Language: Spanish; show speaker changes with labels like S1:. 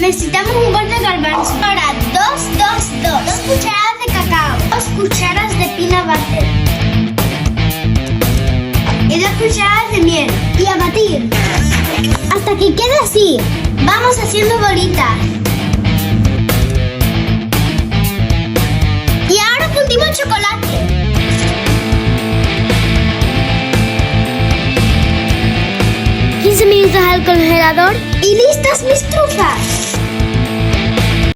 S1: Necesitamos un bol de galvanismo. Ahora, 2 cucharadas de cacao, 2 cucharadas de peanut butter y 2 cucharadas de miel. Y a batir hasta que quede así. Vamos haciendo bolitas. Y ahora fundimos el chocolate. ...15 minutos al congelador y listas mis trufas.